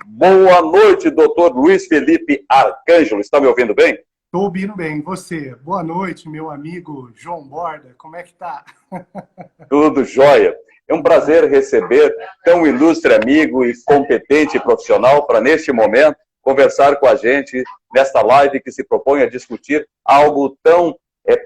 Boa noite, doutor Luiz Felipe Arcângelo. Está me ouvindo bem? Estou ouvindo bem. Você? Boa noite, meu amigo João Borda. Como é que tá? Tudo jóia. É um prazer receber tão ilustre amigo e competente profissional para, neste momento, conversar com a gente nesta live que se propõe a discutir algo tão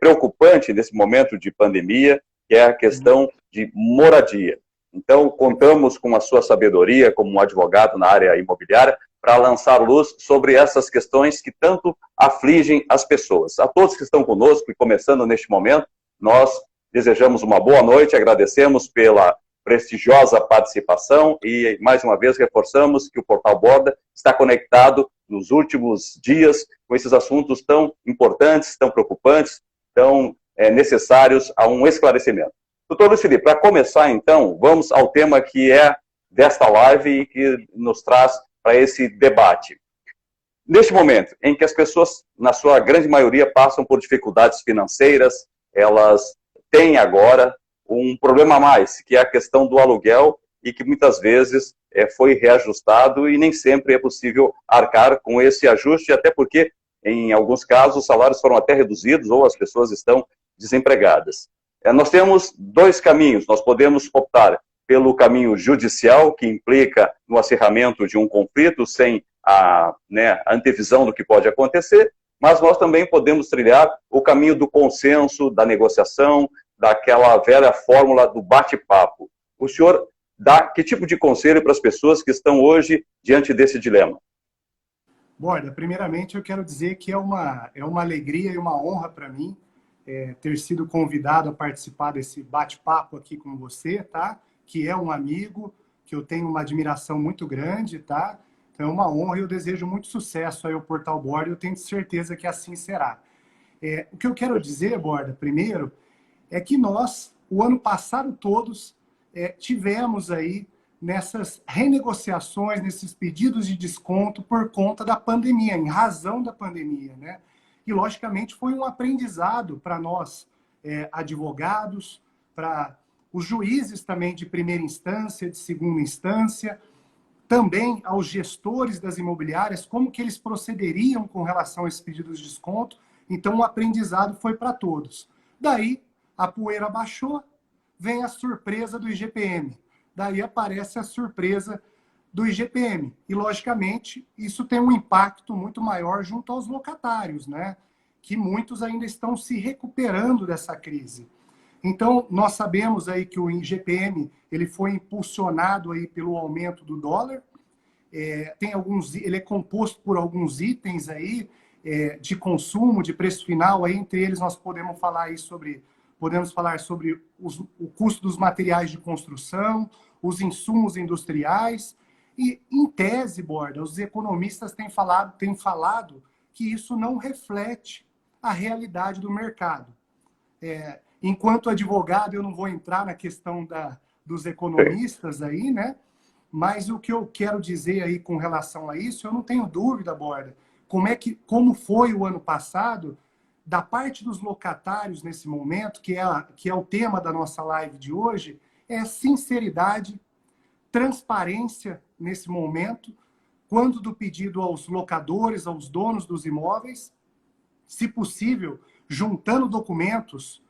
preocupante nesse momento de pandemia, que é a questão de moradia. Então, contamos com a sua sabedoria como um advogado na área imobiliária para lançar luz sobre essas questões que tanto afligem as pessoas. A todos que estão conosco e começando neste momento, nós desejamos uma boa noite, agradecemos pela prestigiosa participação e, mais uma vez, reforçamos que o Portal Borda está conectado nos últimos dias com esses assuntos tão importantes, tão preocupantes, tão necessários a um esclarecimento. Doutor Luiz Felipe, para começar, então, vamos ao tema que é desta live e que nos traz para esse debate. Neste momento em que as pessoas, na sua grande maioria, passam por dificuldades financeiras, elas têm agora um problema a mais, que é a questão do aluguel e que muitas vezes foi reajustado e nem sempre é possível arcar com esse ajuste, até porque, em alguns casos, os salários foram até reduzidos ou as pessoas estão desempregadas. Nós temos dois caminhos. Nós podemos optar pelo caminho judicial, que implica no acirramento de um conflito sem a antevisão do que pode acontecer, mas nós também podemos trilhar o caminho do consenso, da negociação, daquela velha fórmula do bate-papo. O senhor dá que tipo de conselho para as pessoas que estão hoje diante desse dilema? Borda, primeiramente eu quero dizer que é uma alegria e uma honra para mim ter sido convidado a participar desse bate-papo aqui com você, tá? Que é um amigo, que eu tenho uma admiração muito grande, tá? Então é uma honra e eu desejo muito sucesso aí ao Portal Borda e eu tenho certeza que assim será. O que eu quero dizer, Borda, primeiro, é que nós, o ano passado todos, tivemos aí nessas renegociações, nesses pedidos de desconto por conta da pandemia, em razão da pandemia, né? E, logicamente, foi um aprendizado para nós, advogados, para os juízes também de primeira instância, de segunda instância, também aos gestores das imobiliárias, como que eles procederiam com relação a esses pedidos de desconto. Então, o aprendizado foi para todos. Daí, a poeira baixou, vem a surpresa do IGPM. Daí aparece a surpresa do IGPM. E, logicamente, isso tem um impacto muito maior junto aos locatários, né? Que muitos ainda estão se recuperando dessa crise. Então, nós sabemos aí que o IGPM ele foi impulsionado aí pelo aumento do dólar. Ele é composto por alguns itens aí, de consumo, de preço final. Aí, entre eles, nós podemos falar sobre o custo dos materiais de construção, os insumos industriais. E, em tese, Borda, os economistas têm falado que isso não reflete a realidade do mercado. Enquanto advogado, eu não vou entrar na questão dos economistas aí, né? Mas o que eu quero dizer aí com relação a isso, eu não tenho dúvida, Borda, como foi o ano passado, da parte dos locatários nesse momento, que é o tema da nossa live de hoje, é sinceridade, transparência nesse momento, quando do pedido aos locadores, aos donos dos imóveis, se possível, juntando documentos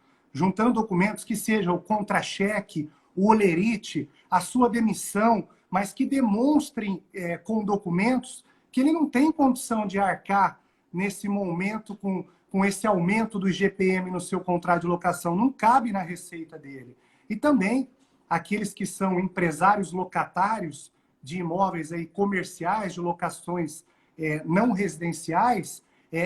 que sejam o contra-cheque, o olerite, a sua demissão, mas que demonstrem com documentos que ele não tem condição de arcar nesse momento com esse aumento do IGPM no seu contrato de locação, não cabe na receita dele. E também aqueles que são empresários locatários de imóveis aí comerciais, de locações não residenciais,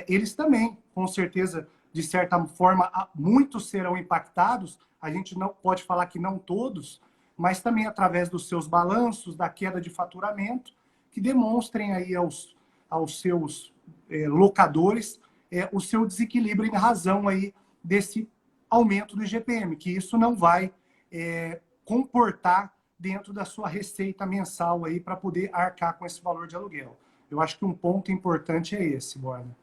eles também, com certeza, de certa forma, muitos serão impactados. A gente não pode falar que não todos, mas também através dos seus balanços, da queda de faturamento, que demonstrem aí aos seus locadores o seu desequilíbrio em razão aí desse aumento do IGPM, que isso não vai comportar dentro da sua receita mensal aí para poder arcar com esse valor de aluguel. Eu acho que um ponto importante é esse, Borda.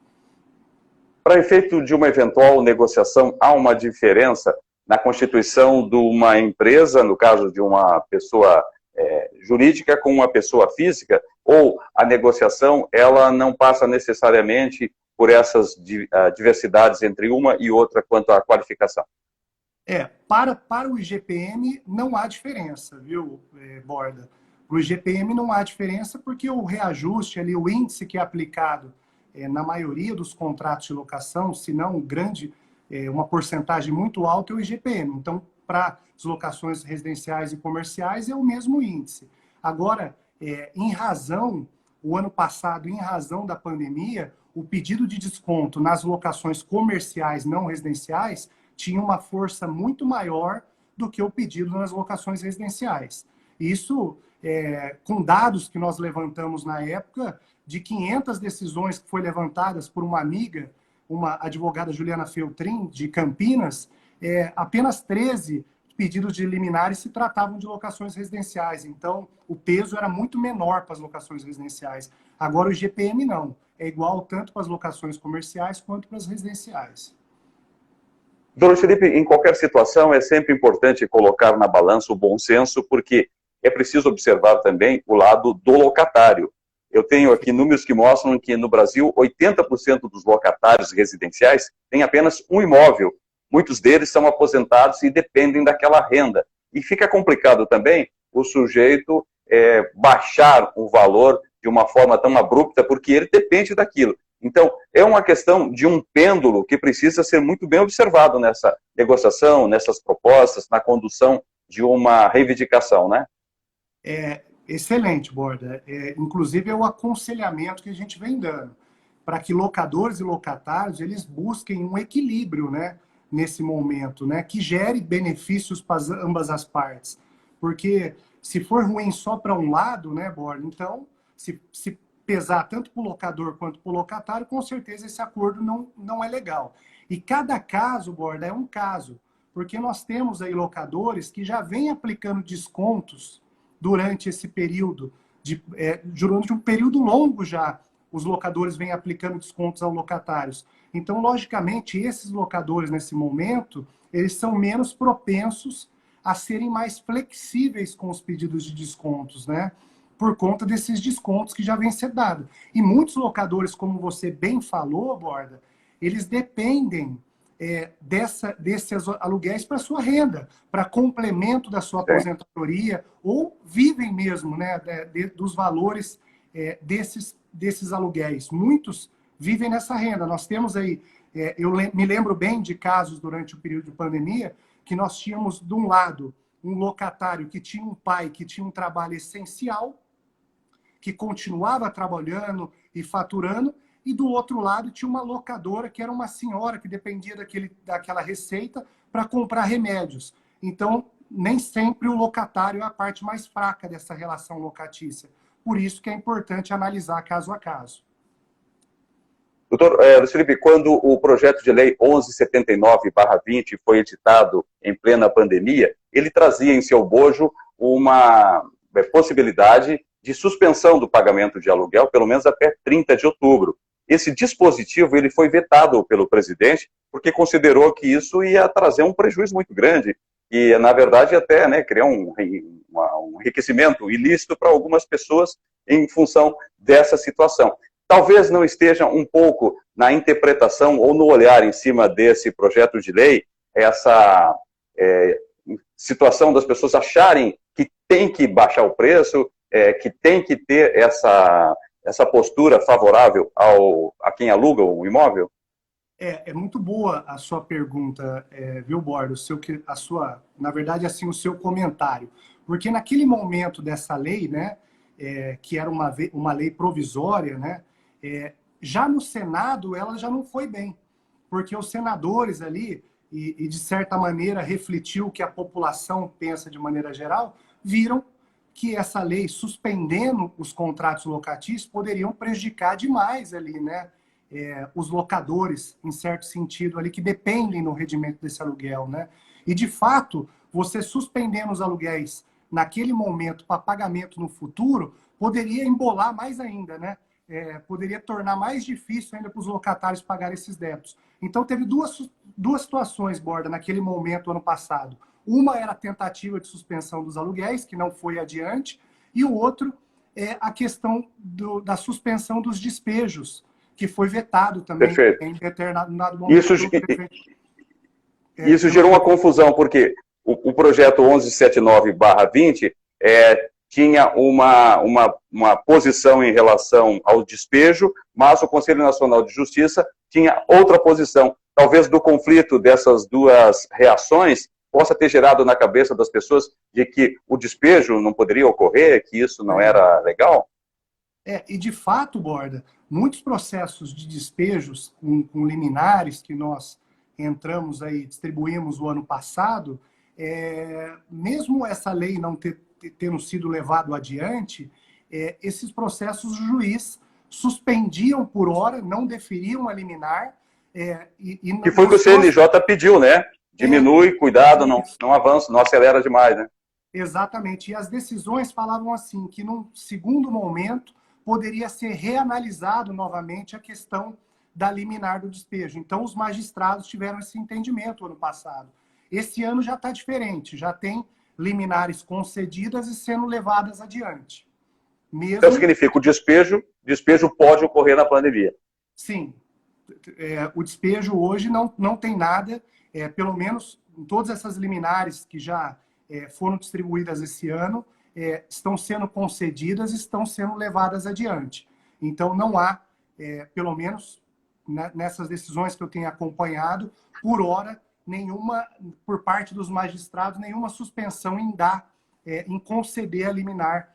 Para efeito de uma eventual negociação, há uma diferença na constituição de uma empresa, no caso de uma pessoa jurídica com uma pessoa física, ou a negociação ela não passa necessariamente por essas diversidades entre uma e outra quanto à qualificação? Para o IGPM não há diferença, viu, Borda? Para o IGPM não há diferença porque o reajuste ali, o índice que é aplicado na maioria dos contratos de locação, se não uma porcentagem muito alta, é o IGPM. Então, para as locações residenciais e comerciais é o mesmo índice. Agora, o ano passado, em razão da pandemia, o pedido de desconto nas locações comerciais não residenciais tinha uma força muito maior do que o pedido nas locações residenciais. Isso, com dados que nós levantamos na época, de 500 decisões que foram levantadas por uma amiga, uma advogada Juliana Feltrin, de Campinas, apenas 13 pedidos de liminares se tratavam de locações residenciais. Então, o peso era muito menor para as locações residenciais. Agora, o IGPM não. É igual tanto para as locações comerciais quanto para as residenciais. Doutor Felipe, em qualquer situação é sempre importante colocar na balança o bom senso, porque é preciso observar também o lado do locatário. Eu tenho aqui números que mostram que no Brasil 80% dos locatários residenciais têm apenas um imóvel. Muitos deles são aposentados e dependem daquela renda. E fica complicado também o sujeito baixar o valor de uma forma tão abrupta, porque ele depende daquilo. Então, é uma questão de um pêndulo que precisa ser muito bem observado nessa negociação, nessas propostas, na condução de uma reivindicação, né? Excelente, Borda. Inclusive, é o aconselhamento que a gente vem dando para que locadores e locatários eles busquem um equilíbrio, né, nesse momento, né, que gere benefícios para ambas as partes. Porque se for ruim só para um lado, né, Borda, então, se pesar tanto para o locador quanto para o locatário, com certeza esse acordo não é legal. E cada caso, Borda, é um caso, porque nós temos aí locadores que já vêm aplicando descontos durante esse período, durante um período longo já, os locadores vêm aplicando descontos aos locatários. Então, logicamente, esses locadores, nesse momento, eles são menos propensos a serem mais flexíveis com os pedidos de descontos, né? Por conta desses descontos que já vêm sendo dados. E muitos locadores, como você bem falou, Borda, eles dependem desses aluguéis para sua renda, para complemento da sua aposentadoria, ou vivem mesmo, né, dos valores desses aluguéis. Muitos vivem nessa renda. Nós temos aí, eu me lembro bem de casos durante o período de pandemia, que nós tínhamos, de um lado, um locatário que tinha um pai que tinha um trabalho essencial, que continuava trabalhando e faturando, e do outro lado tinha uma locadora, que era uma senhora que dependia daquela receita para comprar remédios. Então, nem sempre o locatário é a parte mais fraca dessa relação locatícia. Por isso que é importante analisar caso a caso. Doutor Felipe, quando o projeto de lei 1179/20 foi editado em plena pandemia, ele trazia em seu bojo uma possibilidade de suspensão do pagamento de aluguel, pelo menos até 30 de outubro. Esse dispositivo ele foi vetado pelo presidente, porque considerou que isso ia trazer um prejuízo muito grande, e, na verdade, até criar um enriquecimento ilícito para algumas pessoas em função dessa situação. Talvez não esteja um pouco na interpretação ou no olhar em cima desse projeto de lei, essa situação das pessoas acharem que tem que baixar o preço, que tem que ter essa postura favorável a quem aluga o imóvel? É muito boa a sua pergunta, viu, Borda? Na verdade, assim, o seu comentário. Porque naquele momento dessa lei, né, que era uma lei provisória, né, já no Senado ela já não foi bem. Porque os senadores ali, e de certa maneira refletiu o que a população pensa de maneira geral, viram que essa lei, suspendendo os contratos locatícios, poderiam prejudicar demais ali, né? Os locadores, em certo sentido, ali, que dependem no rendimento desse aluguel, né? E, de fato, você suspendendo os aluguéis naquele momento para pagamento no futuro, poderia embolar mais ainda, né? Poderia tornar mais difícil ainda para os locatários pagar esses débitos. Então, teve duas situações, Borda, naquele momento, ano passado. Uma era a tentativa de suspensão dos aluguéis, que não foi adiante, e o outro é a questão da suspensão dos despejos, que foi vetado também Perfeito. em determinado momento. Isso gerou uma confusão, porque o projeto 1179/20 tinha uma posição em relação ao despejo, mas o Conselho Nacional de Justiça tinha outra posição. Talvez do conflito dessas duas reações possa ter gerado na cabeça das pessoas de que o despejo não poderia ocorrer, que isso não era legal? E de fato, Borda, muitos processos de despejos com liminares que nós entramos aí, distribuímos o ano passado, mesmo essa lei não tendo sido levado adiante, esses processos o juiz suspendiam por hora, não deferiam a liminar. Que foi o que o CNJ pediu, né? Diminui, cuidado, não avança, não acelera demais, né? Exatamente. E as decisões falavam assim, que num segundo momento poderia ser reanalisado novamente a questão da liminar do despejo. Então, os magistrados tiveram esse entendimento ano passado. Esse ano já está diferente, já tem liminares concedidas e sendo levadas adiante. Então, significa que o despejo pode ocorrer na pandemia. Sim. O despejo hoje não tem nada, pelo menos em todas essas liminares que já foram distribuídas esse ano, estão sendo concedidas e estão sendo levadas adiante. Então, não há, pelo menos nessas decisões que eu tenho acompanhado, por hora, nenhuma, por parte dos magistrados, nenhuma suspensão em conceder a liminar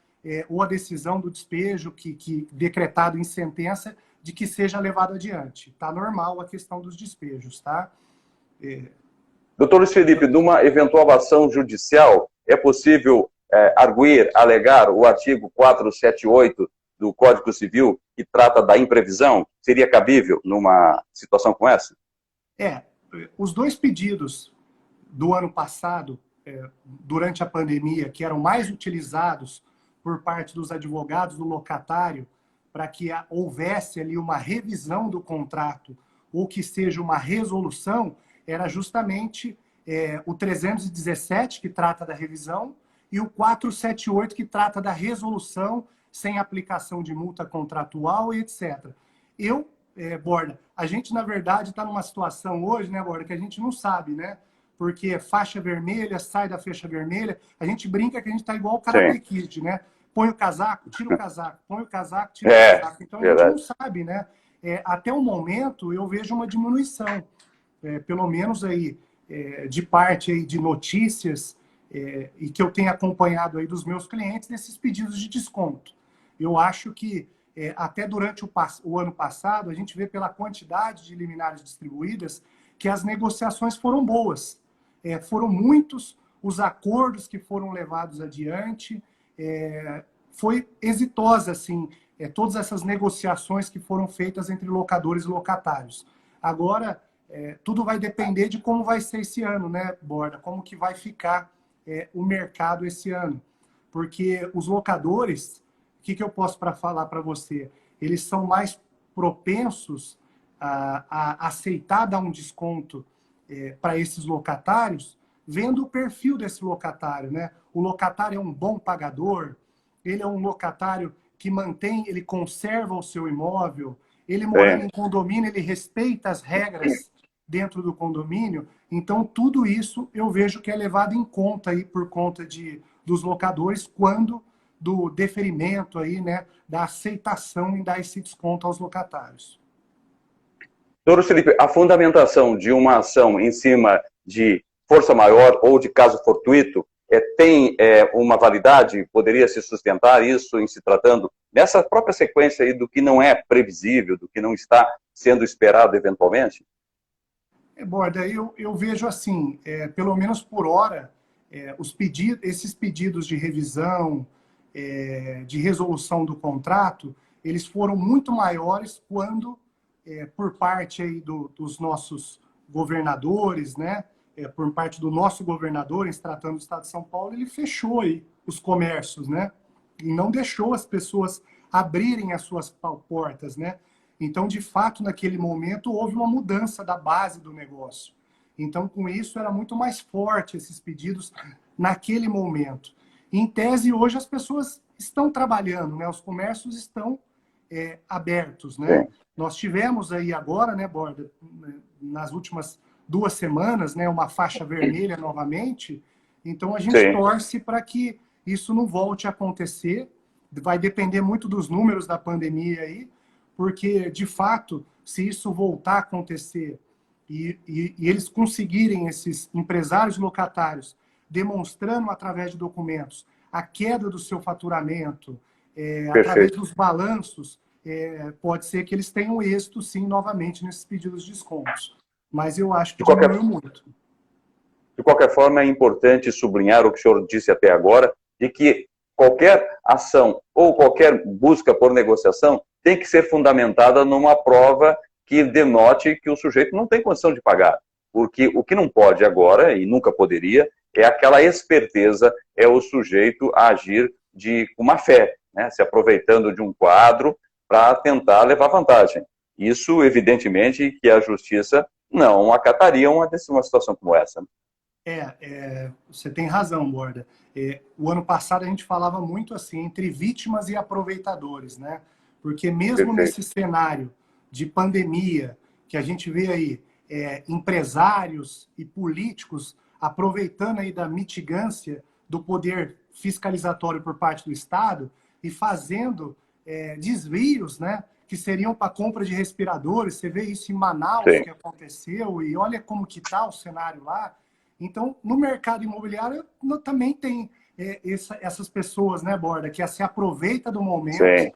ou a decisão do despejo que decretado em sentença de que seja levado adiante. Está normal a questão dos despejos, tá? Doutor Luiz Felipe, numa eventual ação judicial, é possível arguir, alegar o artigo 478 do Código Civil, que trata da imprevisão? Seria cabível numa situação como essa? Os dois pedidos do ano passado, durante a pandemia, que eram mais utilizados por parte dos advogados do locatário, para que houvesse ali uma revisão do contrato ou que seja uma resolução, era justamente o 317, que trata da revisão, e o 478, que trata da resolução sem aplicação de multa contratual e etc. Borda, a gente, na verdade, está numa situação hoje, né, Borda, que a gente não sabe, né? Porque faixa vermelha, sai da faixa vermelha, a gente brinca que a gente está igual o Karate Kid, né? Põe o casaco, tira o casaco, põe o casaco, tira o casaco. Então, a gente não sabe, né? Até o momento, eu vejo uma diminuição, pelo menos aí, de parte aí de notícias e que eu tenho acompanhado aí dos meus clientes, desses pedidos de desconto. Eu acho que até durante o ano passado, a gente vê pela quantidade de liminares distribuídas que as negociações foram boas. Foram muitos os acordos que foram levados adiante. Foi exitosa, assim, todas essas negociações que foram feitas entre locadores e locatários. Agora, tudo vai depender de como vai ser esse ano, né, Borda? Como que vai ficar o mercado esse ano. Porque os locadores, o que eu posso falar para você? Eles são mais propensos a aceitar dar um desconto para esses locatários, vendo o perfil desse locatário, né? O locatário é um bom pagador, ele é um locatário que ele conserva o seu imóvel, ele morando em condomínio, ele respeita as regras dentro do condomínio. Então, tudo isso eu vejo que é levado em conta aí por conta dos locadores quando do deferimento aí, né, da aceitação em dar esse desconto aos locatários. Doutor Felipe, a fundamentação de uma ação em cima de força maior ou de caso fortuito tem uma validade? Poderia se sustentar isso em se tratando nessa própria sequência aí do que não é previsível, do que não está sendo esperado eventualmente? Borda, eu vejo assim, pelo menos por hora, esses pedidos de revisão, de resolução do contrato, eles foram muito maiores quando, por parte aí dos nossos governadores, né, por parte do nosso governador, em se tratando do Estado de São Paulo, ele fechou aí os comércios, né, e não deixou as pessoas abrirem as suas portas, né. Então, de fato, naquele momento, houve uma mudança da base do negócio. Então, com isso, era muito mais forte esses pedidos naquele momento. Em tese, hoje, as pessoas estão trabalhando, né? Os comércios estão abertos, né? Sim. Nós tivemos aí agora, né, Borda, nas últimas 2 semanas, né, uma faixa vermelha novamente. Então a gente Sim. torce para que isso não volte a acontecer. Vai depender muito dos números da pandemia aí, porque de fato, se isso voltar a acontecer e eles conseguirem, esses empresários locatários, demonstrando através de documentos a queda do seu faturamento, através dos balanços, pode ser que eles tenham êxito, sim, novamente nesses pedidos de descontos. Mas eu acho que diminuiu muito. De qualquer forma, é importante sublinhar o que o senhor disse até agora, de que qualquer ação ou qualquer busca por negociação tem que ser fundamentada numa prova que denote que o sujeito não tem condição de pagar. Porque o que não pode agora, e nunca poderia, é aquela esperteza, é o sujeito agir com uma fé, né? Se aproveitando de um quadro para tentar levar vantagem. Isso, evidentemente, que a justiça não acataria uma situação como essa. Você tem razão, Borda. O ano passado a gente falava muito assim, entre vítimas e aproveitadores, né? Porque mesmo nesse cenário de pandemia, que a gente vê aí empresários e políticos aproveitando aí da mitigância do poder fiscalizatório por parte do Estado e fazendo desvios, né? Que seriam para compra de respiradores. Você vê isso em Manaus, que aconteceu, e olha como que está o cenário lá. Então, no mercado imobiliário também tem essas pessoas, né, Borda, que se aproveita do momento,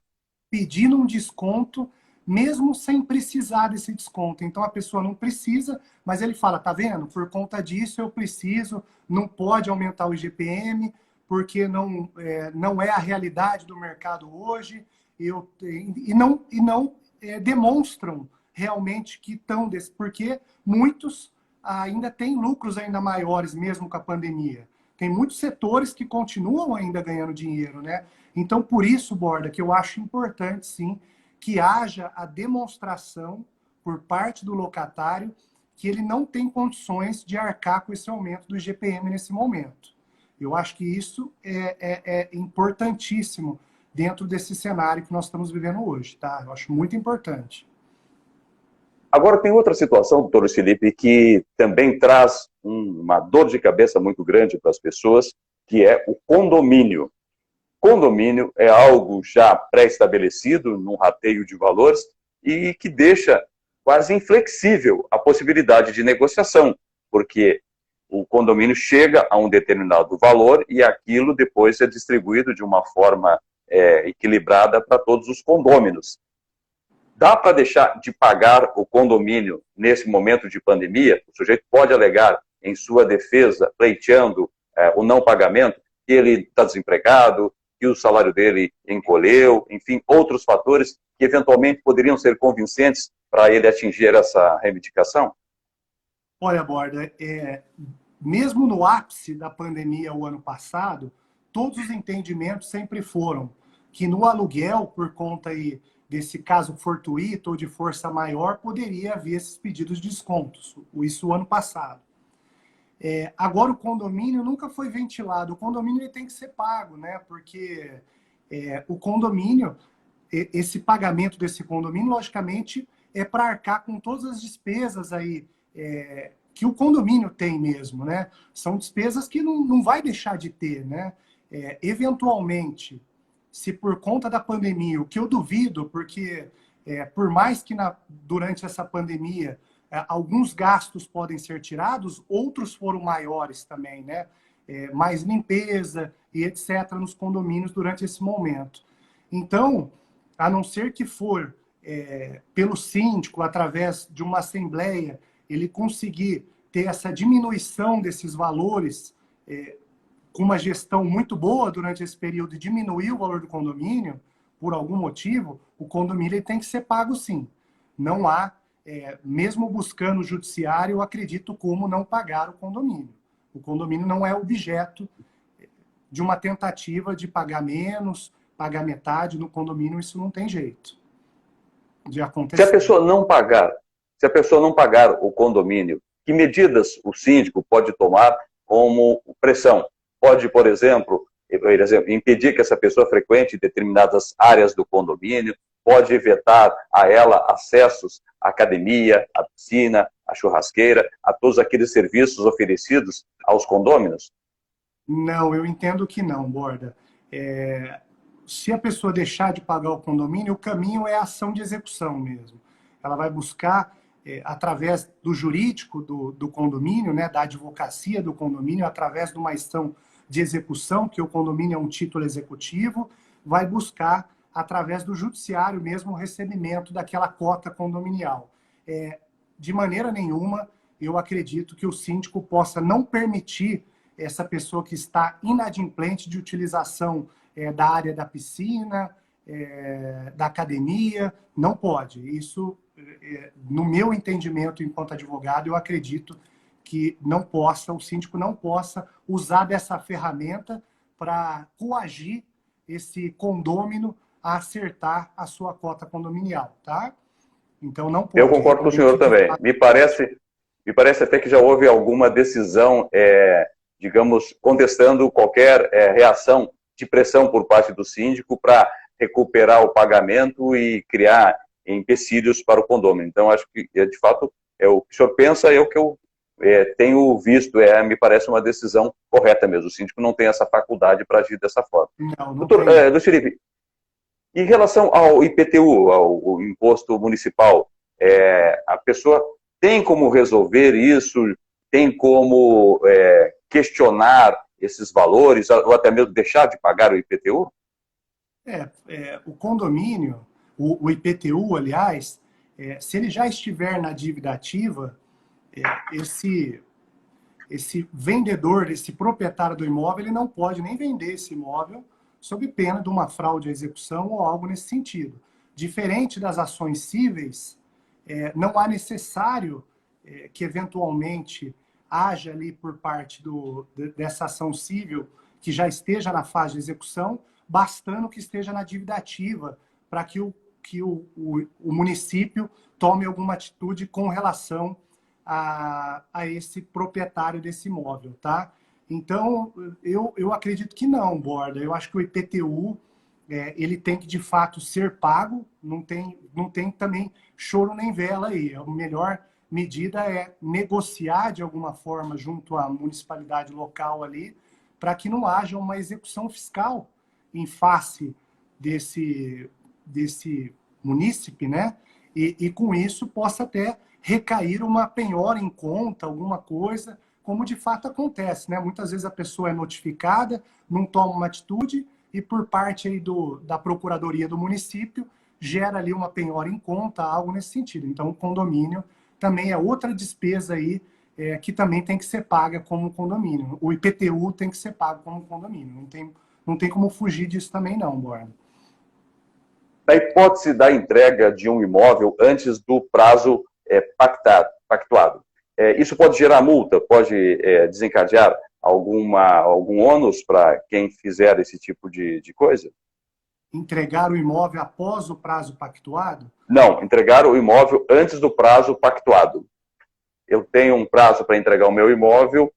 pedindo um desconto, mesmo sem precisar desse desconto. Então, a pessoa não precisa, mas ele fala, tá vendo? Por conta disso eu preciso, não pode aumentar o IGPM, porque não é a realidade do mercado hoje, e não demonstram realmente que estão porque muitos ainda têm lucros ainda maiores mesmo com a pandemia. Tem muitos setores que continuam ainda ganhando dinheiro, né? Então, por isso, Borda, que eu acho importante, sim, que haja a demonstração por parte do locatário que ele não tem condições de arcar com esse aumento do IGPM nesse momento. Eu acho que isso é importantíssimo dentro desse cenário que nós estamos vivendo hoje, tá? Eu acho muito importante. Agora, tem outra situação, doutor Felipe, que também traz uma dor de cabeça muito grande para as pessoas, que é o condomínio. Condomínio é algo já pré-estabelecido, num rateio de valores, e que deixa quase inflexível a possibilidade de negociação, porque o condomínio chega a um determinado valor e aquilo depois é distribuído de uma forma equilibrada para todos os condôminos. Dá para deixar de pagar o condomínio nesse momento de pandemia? O sujeito pode alegar em sua defesa, pleiteando o não pagamento, que ele está desempregado, que o salário dele encolheu, enfim, outros fatores que eventualmente poderiam ser convincentes para ele atingir essa reivindicação? Olha, Borda, mesmo no ápice da pandemia o ano passado, todos os entendimentos sempre foram que no aluguel, por conta aí desse caso fortuito ou de força maior, poderia haver esses pedidos de descontos. Isso o ano passado. Agora o condomínio nunca foi ventilado. O condomínio ele tem que ser pago, né? Porque o condomínio, esse pagamento desse condomínio, logicamente, é para arcar com todas as despesas aí que o condomínio tem mesmo, né? São despesas que não vai deixar de ter, né? Eventualmente, se por conta da pandemia, o que eu duvido, porque por mais que durante essa pandemia alguns gastos podem ser tirados, outros foram maiores também, né? Mais limpeza e etc. nos condomínios durante esse momento. Então, a não ser que for pelo síndico, através de uma assembleia, ele conseguir ter essa diminuição desses valores com uma gestão muito boa durante esse período e diminuir o valor do condomínio, por algum motivo, o condomínio ele tem que ser pago sim. Não há, mesmo buscando o judiciário, eu acredito como não pagar o condomínio. O condomínio não é objeto de uma tentativa de pagar menos, pagar metade no condomínio, isso não tem jeito de acontecer. Se a pessoa não pagar o condomínio, que medidas o síndico pode tomar como pressão? Pode, por exemplo, por exemplo, impedir que essa pessoa frequente determinadas áreas do condomínio, pode vetar a ela acessos à academia, à piscina, à churrasqueira, a todos aqueles serviços oferecidos aos condôminos? Não, eu entendo que não, Borda. Se a pessoa deixar de pagar o condomínio, o caminho é a ação de execução mesmo. Ela vai buscar, através do jurídico do condomínio, né, da advocacia do condomínio, através de uma ação de execução, que o condomínio é um título executivo, vai buscar, através do judiciário mesmo, o recebimento daquela cota condominial. De maneira nenhuma, eu acredito que o síndico possa não permitir essa pessoa que está inadimplente de utilização da área da piscina, da academia, não pode. Isso, no meu entendimento enquanto advogado, eu acredito que não possa, o síndico não possa usar dessa ferramenta para coagir esse condômino a acertar a sua cota condominial, tá? Então não pode. Eu concordo com o senhor também. Me parece até que já houve alguma decisão, digamos, contestando qualquer reação de pressão por parte do síndico para recuperar o pagamento e criar empecilhos para o condomínio. Então, acho que, de fato, o que o senhor pensa é o que eu tenho visto, me parece uma decisão correta mesmo. O síndico não tem essa faculdade para agir dessa forma. Não Doutor Luiz Felipe, em relação ao IPTU, ao Imposto Municipal, a pessoa tem como resolver isso? Tem como questionar esses valores, ou até mesmo deixar de pagar o IPTU? O condomínio, o IPTU, aliás, se ele já estiver na dívida ativa, esse vendedor, esse proprietário do imóvel, ele não pode nem vender esse imóvel sob pena de uma fraude à execução ou algo nesse sentido. Diferente das ações cíveis, não há necessário que eventualmente haja ali por parte dessa ação civil que já esteja na fase de execução, bastando que esteja na dívida ativa para que o município tome alguma atitude com relação a esse proprietário desse imóvel, tá? Então, eu acredito que não, Borda. Eu acho que o IPTU, ele tem que, de fato, ser pago, não tem também choro nem vela aí. A melhor medida é negociar, de alguma forma, junto à municipalidade local ali, para que não haja uma execução fiscal em face desse munícipe, né? E com isso possa até recair uma penhora em conta, alguma coisa, como de fato acontece, né? Muitas vezes a pessoa é notificada, não toma uma atitude e por parte aí da Procuradoria do município gera ali uma penhora em conta, algo nesse sentido. Então o condomínio também é outra despesa aí que também tem que ser paga como condomínio. O IPTU tem que ser pago como condomínio. Não tem como fugir disso também não, Borda. Na hipótese da entrega de um imóvel antes do prazo pactuado, isso pode gerar multa? Pode desencadear algum ônus para quem fizer esse tipo de coisa? Entregar o imóvel após o prazo pactuado? Não, entregar o imóvel antes do prazo pactuado. Eu tenho um prazo para entregar o meu imóvel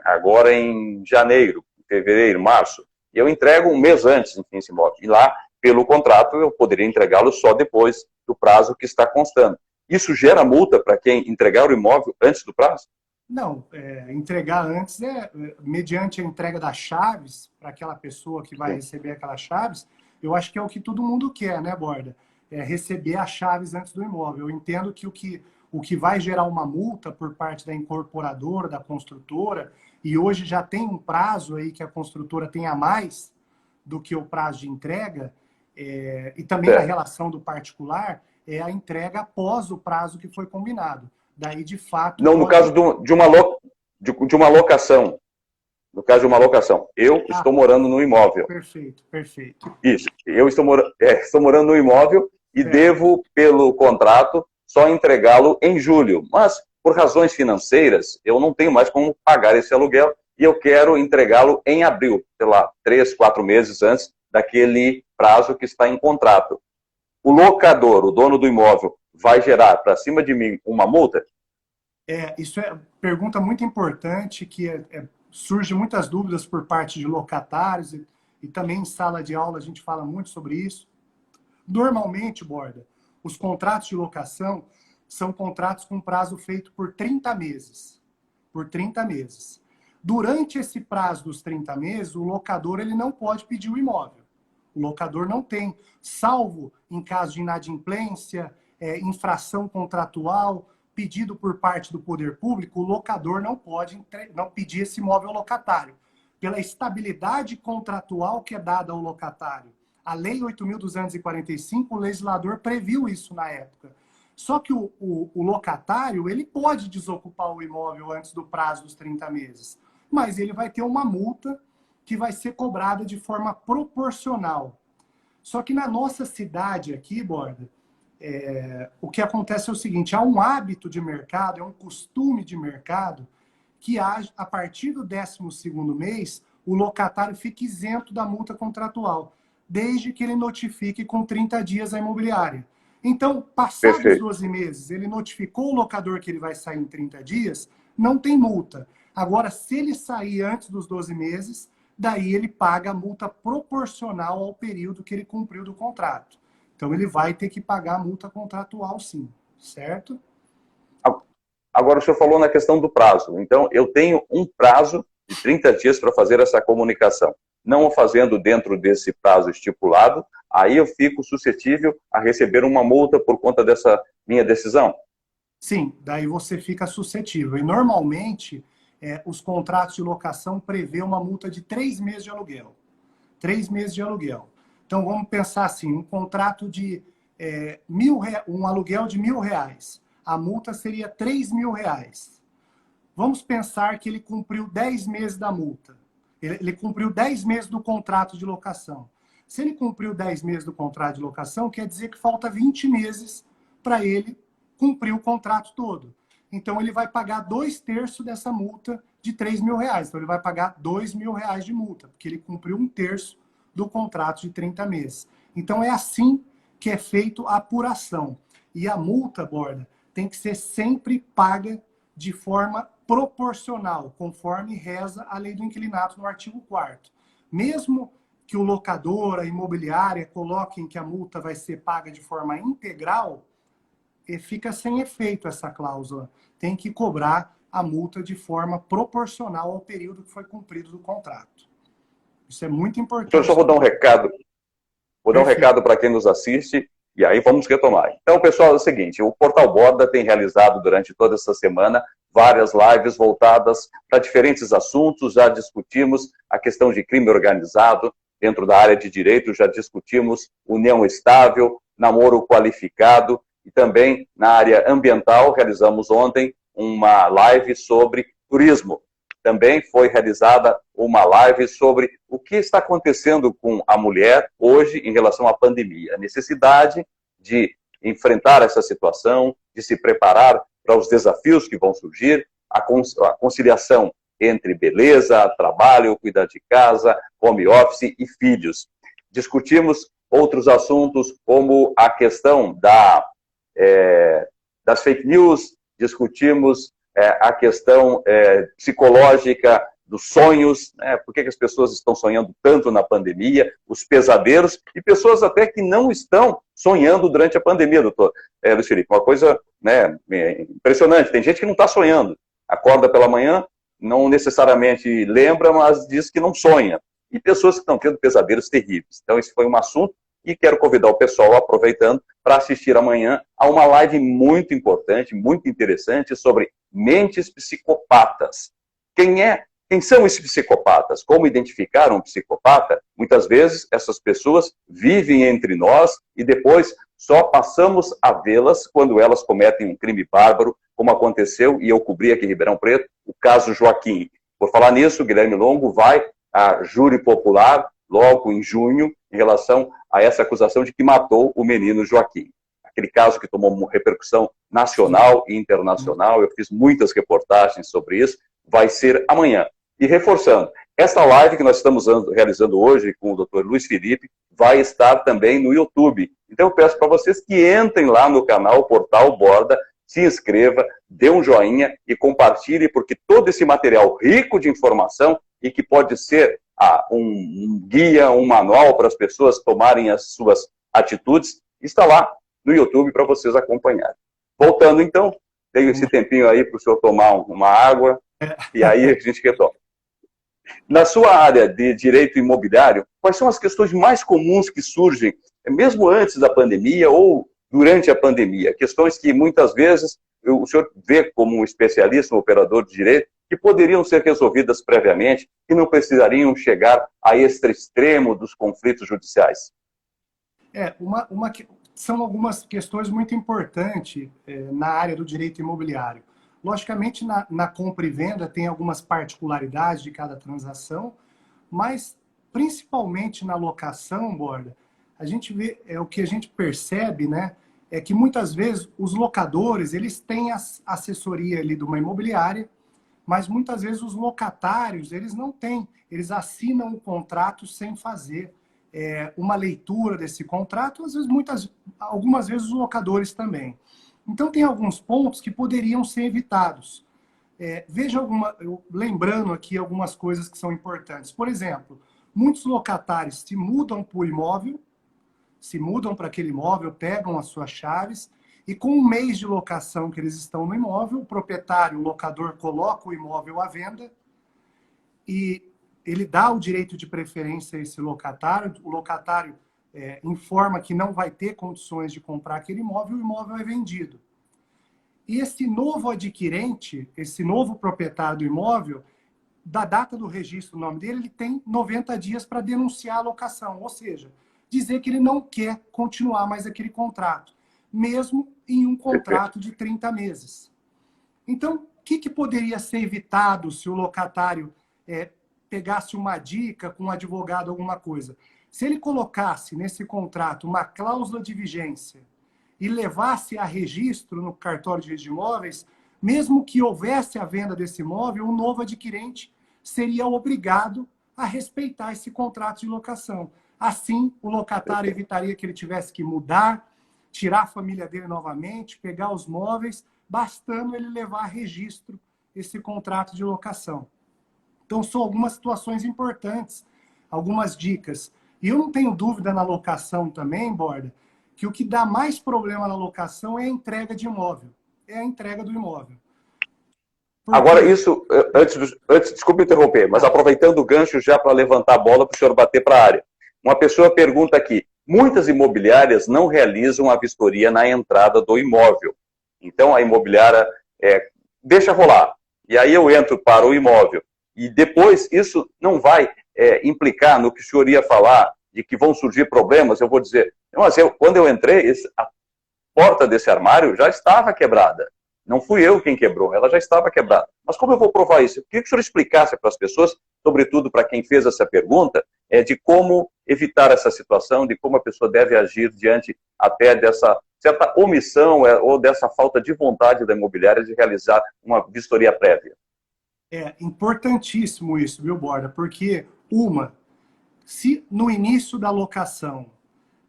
agora em janeiro, fevereiro, março. E eu entrego um mês antes, enfim, esse imóvel. E lá, pelo contrato, eu poderia entregá-lo só depois do prazo que está constando. Isso gera multa para quem entregar o imóvel antes do prazo? Não, entregar antes mediante a entrega das chaves para aquela pessoa que vai receber aquelas chaves, eu acho que é o que todo mundo quer, né, Borda? Receber as chaves antes do imóvel. Eu entendo que o que vai gerar uma multa por parte da incorporadora, da construtora, e hoje já tem um prazo aí que a construtora tem a mais do que o prazo de entrega, e também na relação do particular, é a entrega após o prazo que foi combinado. Daí, de fato... Não, no caso de uma locação. No caso de uma locação. Eu estou morando no imóvel. Perfeito. Isso. Eu estou morando no imóvel e devo, pelo contrato, só entregá-lo em julho. Mas, por razões financeiras, eu não tenho mais como pagar esse aluguel e eu quero entregá-lo em abril, sei lá, 3, 4 meses antes daquele prazo que está em contrato. O locador, o dono do imóvel, vai gerar para cima de mim uma multa? Isso é pergunta muito importante que surgem muitas dúvidas por parte de locatários e também em sala de aula a gente fala muito sobre isso. Normalmente, Borda, os contratos de locação são contratos com prazo feito por 30 meses. Por 30 meses. Durante esse prazo dos 30 meses, o locador ele não pode pedir o imóvel. O locador não tem, salvo em caso de inadimplência, infração contratual, pedido por parte do poder público, o locador não pode não pedir esse imóvel ao locatário. Pela estabilidade contratual que é dada ao locatário. A Lei 8.245, o legislador previu isso na época. Só que o locatário, ele pode desocupar o imóvel antes do prazo dos 30 meses, mas ele vai ter uma multa que vai ser cobrada de forma proporcional. Só que na nossa cidade aqui, Borda, o que acontece é o seguinte, há um hábito de mercado, é um costume de mercado, que a partir do 12º mês, o locatário fica isento da multa contratual, desde que ele notifique com 30 dias a imobiliária. Então, passados os 12 meses, ele notificou o locador que ele vai sair em 30 dias, não tem multa. Agora, se ele sair antes dos 12 meses, daí ele paga a multa proporcional ao período que ele cumpriu do contrato. Então, ele vai ter que pagar a multa contratual, sim, certo? Agora, o senhor falou na questão do prazo. Então, eu tenho um prazo de 30 dias para fazer essa comunicação. Não o fazendo dentro desse prazo estipulado, aí eu fico suscetível a receber uma multa por conta dessa minha decisão? Sim, daí você fica suscetível. E normalmente, os contratos de locação prevê uma multa de 3 meses de aluguel. 3 meses de aluguel. Então, vamos pensar assim, um contrato de um aluguel de R$1.000. A multa seria R$3.000. Vamos pensar que ele cumpriu 10 meses da multa. Ele cumpriu 10 meses do contrato de locação. Se ele cumpriu 10 meses do contrato de locação, quer dizer que falta 20 meses para ele cumprir o contrato todo. Então, ele vai pagar 2/3 dessa multa de R$3.000. Então, ele vai pagar R$2.000 de multa, porque ele cumpriu 1/3 do contrato de 30 meses. Então, é assim que é feito a apuração. E a multa, Borda, tem que ser sempre paga de forma proporcional, conforme reza a lei do inquilinato no artigo 4º. Mesmo que o locador, a imobiliária, coloquem que a multa vai ser paga de forma integral, fica sem efeito essa cláusula. Tem que cobrar a multa de forma proporcional ao período que foi cumprido do contrato. Isso é muito importante. Eu só vou dar um recado. Vou dar um recado para quem nos assiste. E aí vamos retomar. Então, pessoal, é o seguinte, o Portal Borda tem realizado durante toda essa semana várias lives voltadas para diferentes assuntos. Já discutimos a questão de crime organizado dentro da área de direito, já discutimos união estável, namoro qualificado e também na área ambiental. Realizamos ontem uma live sobre turismo. Também foi realizada uma live sobre o que está acontecendo com a mulher hoje em relação à pandemia. A necessidade de enfrentar essa situação, de se preparar para os desafios que vão surgir, a conciliação entre beleza, trabalho, cuidar de casa, home office e filhos. Discutimos outros assuntos como a questão das fake news, discutimos a questão psicológica dos sonhos, né? Por que as pessoas estão sonhando tanto na pandemia, os pesadelos, e pessoas até que não estão sonhando durante a pandemia, doutor Luiz Felipe. Uma coisa, né, impressionante, tem gente que não está sonhando, acorda pela manhã, não necessariamente lembra, mas diz que não sonha. E pessoas que estão tendo pesadelos terríveis. Então, esse foi um assunto e quero convidar o pessoal, aproveitando, para assistir amanhã a uma live muito importante, muito interessante, sobre mentes psicopatas. Quem são esses psicopatas? Como identificar um psicopata? Muitas vezes, essas pessoas vivem entre nós e depois só passamos a vê-las quando elas cometem um crime bárbaro, como aconteceu, e eu cobri aqui em Ribeirão Preto, o caso Joaquim. Por falar nisso, Guilherme Longo vai a júri popular, logo em junho, em relação a essa acusação de que matou o menino Joaquim. Aquele caso que tomou uma repercussão nacional e internacional, eu fiz muitas reportagens sobre isso, vai ser amanhã. E reforçando, esta live que nós estamos realizando hoje com o Dr. Luiz Felipe vai estar também no YouTube. Então eu peço para vocês que entrem lá no canal Portal Borda, se inscreva, dê um joinha e compartilhe, porque todo esse material rico de informação e que pode ser um guia, um manual para as pessoas tomarem as suas atitudes, está lá no YouTube para vocês acompanharem. Voltando, então, tenho esse tempinho aí para o senhor tomar uma água e aí a gente retoma. Na sua área de direito imobiliário, quais são as questões mais comuns que surgem, mesmo antes da pandemia ou durante a pandemia? Questões que muitas vezes o senhor vê como um especialista, um operador de direito, que poderiam ser resolvidas previamente e não precisariam chegar a este extremo dos conflitos judiciais. São algumas questões muito importantes na área do direito imobiliário. Logicamente, na compra e venda tem algumas particularidades de cada transação, mas principalmente na locação, Borda, a gente vê, o que a gente percebe, né, é que muitas vezes os locadores, eles têm a assessoria ali de uma imobiliária, mas muitas vezes os locatários, eles não têm, eles assinam o contrato sem fazer uma leitura desse contrato, às vezes, algumas vezes os locadores também. Então, tem alguns pontos que poderiam ser evitados. Lembrando aqui algumas coisas que são importantes. Por exemplo, muitos locatários se mudam para o imóvel, se mudam para aquele imóvel, pegam as suas chaves, e com um mês de locação que eles estão no imóvel, o proprietário, o locador, coloca o imóvel à venda e ele dá o direito de preferência a esse locatário, o locatário informa que não vai ter condições de comprar aquele imóvel, o imóvel é vendido. E esse novo adquirente, esse novo proprietário do imóvel, da data do registro, o nome dele, ele tem 90 dias para denunciar a locação, ou seja, dizer que ele não quer continuar mais aquele contrato, mesmo em um contrato de 30 meses. Então, o que poderia ser evitado se o locatário pegasse uma dica com um advogado, alguma coisa? Se ele colocasse nesse contrato uma cláusula de vigência e levasse a registro no cartório de registro de imóveis, mesmo que houvesse a venda desse imóvel, o novo adquirente seria obrigado a respeitar esse contrato de locação. Assim, o locatário evitaria que ele tivesse que mudar, tirar a família dele novamente, pegar os móveis, bastando ele levar a registro esse contrato de locação. Então, são algumas situações importantes, algumas dicas. E eu não tenho dúvida na locação também, Borda, que o que dá mais problema na locação é a entrega de imóvel. É a entrega do imóvel. Porque... Agora, isso, desculpe interromper, mas aproveitando o gancho já para levantar a bola para o senhor bater para a área. Uma pessoa pergunta aqui, muitas imobiliárias não realizam a vistoria na entrada do imóvel. Então, a imobiliária deixa rolar. E aí eu entro para o imóvel. E depois, isso não vai implicar no que o senhor ia falar, de que vão surgir problemas. Eu vou dizer, mas quando eu entrei, a porta desse armário já estava quebrada. Não fui eu quem quebrou, ela já estava quebrada. Mas como eu vou provar isso? Eu queria que o senhor explicasse para as pessoas, sobretudo para quem fez essa pergunta, de como evitar essa situação, de como a pessoa deve agir diante até dessa certa omissão ou dessa falta de vontade da imobiliária de realizar uma vistoria prévia. É importantíssimo isso, viu, Borda? Porque, se no início da locação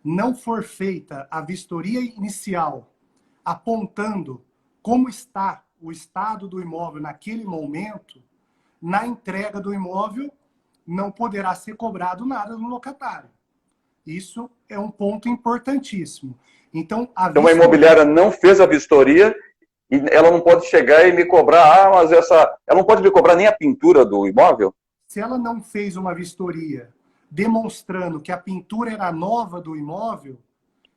não for feita a vistoria inicial, apontando como está o estado do imóvel naquele momento, na entrega do imóvel não poderá ser cobrado nada do locatário. Isso é um ponto importantíssimo. Então, a imobiliária não fez a vistoria e ela não pode chegar e me cobrar, mas ela não pode me cobrar nem a pintura do imóvel? Se ela não fez uma vistoria demonstrando que a pintura era nova do imóvel,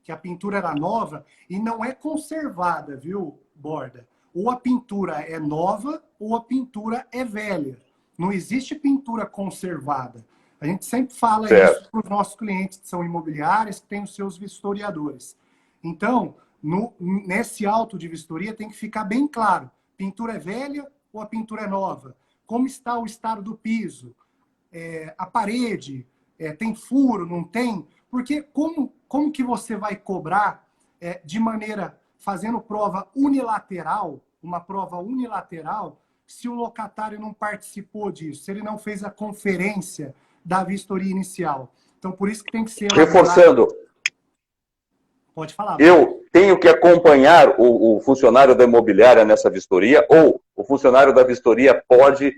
que a pintura era nova e não é conservada, viu, Borda? Ou a pintura é nova ou a pintura é velha. Não existe pintura conservada. A gente sempre fala isso para os nossos clientes que são imobiliários, que têm os seus vistoriadores. Então, nesse auto de vistoria tem que ficar bem claro. Pintura é velha ou a pintura é nova? Como está o estado do piso? A parede? Tem furo? Não tem? Porque como que você vai cobrar de maneira, fazendo prova unilateral, uma prova unilateral, se o locatário não participou disso, se ele não fez a conferência da vistoria inicial? Então, por isso que tem que ser... Reforçando, Pode falar. Eu tenho que acompanhar o funcionário da imobiliária nessa vistoria, ou o funcionário da vistoria pode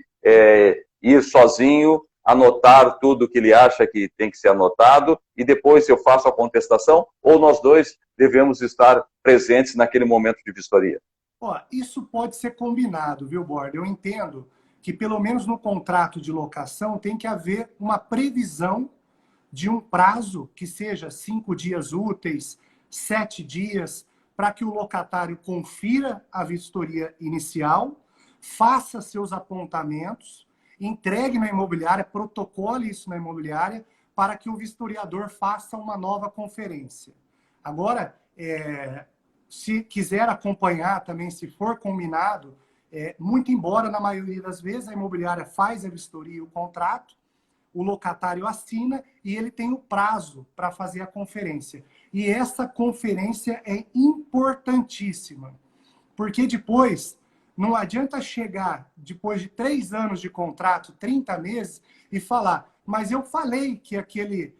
ir sozinho, anotar tudo que ele acha que tem que ser anotado, e depois eu faço a contestação, ou nós dois devemos estar presentes naquele momento de vistoria? Ó, isso pode ser combinado, viu, Borda? Eu entendo que, pelo menos no contrato de locação, tem que haver uma previsão de um prazo que seja 5 dias úteis, 7 dias, para que o locatário confira a vistoria inicial, faça seus apontamentos, entregue na imobiliária, protocole isso na imobiliária, para que o vistoriador faça uma nova conferência. Agora, se quiser acompanhar também, se for combinado, muito embora na maioria das vezes a imobiliária faz a vistoria e o contrato, o locatário assina e ele tem o prazo para fazer a conferência. E essa conferência é importantíssima, porque depois não adianta chegar, depois de 3 anos de contrato, 30 meses, e falar, mas eu falei que aquele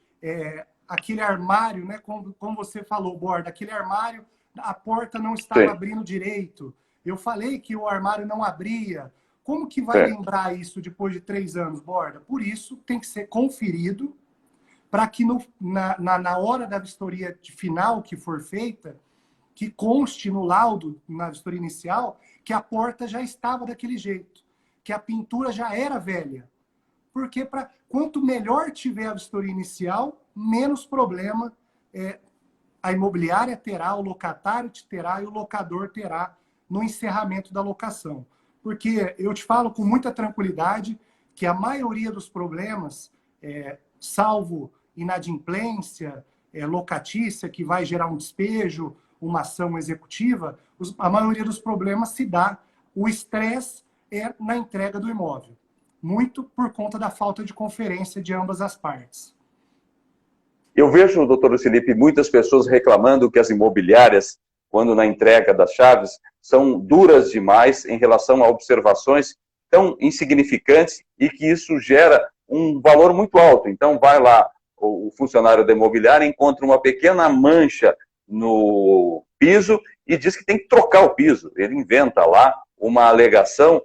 armário, né, como você falou, Borda, aquele armário, a porta não estava abrindo direito. Eu falei que o armário não abria. Como que vai lembrar isso depois de 3 anos, Borda? Por isso, tem que ser conferido para que na hora da vistoria final que for feita, que conste no laudo, na vistoria inicial, que a porta já estava daquele jeito, que a pintura já era velha. Porque quanto melhor tiver a vistoria inicial, menos problema a imobiliária terá, o locatário terá e o locador terá no encerramento da locação. Porque eu te falo com muita tranquilidade que a maioria dos problemas, salvo inadimplência locatícia, que vai gerar um despejo, uma ação executiva, a maioria dos problemas se dá. O estresse na entrega do imóvel. Muito por conta da falta de conferência de ambas as partes. Eu vejo, doutor Felipe, muitas pessoas reclamando que as imobiliárias, quando na entrega das chaves, são duras demais em relação a observações tão insignificantes e que isso gera um valor muito alto. Então, vai lá o funcionário da imobiliária, encontra uma pequena mancha no piso e diz que tem que trocar o piso. Ele inventa lá uma alegação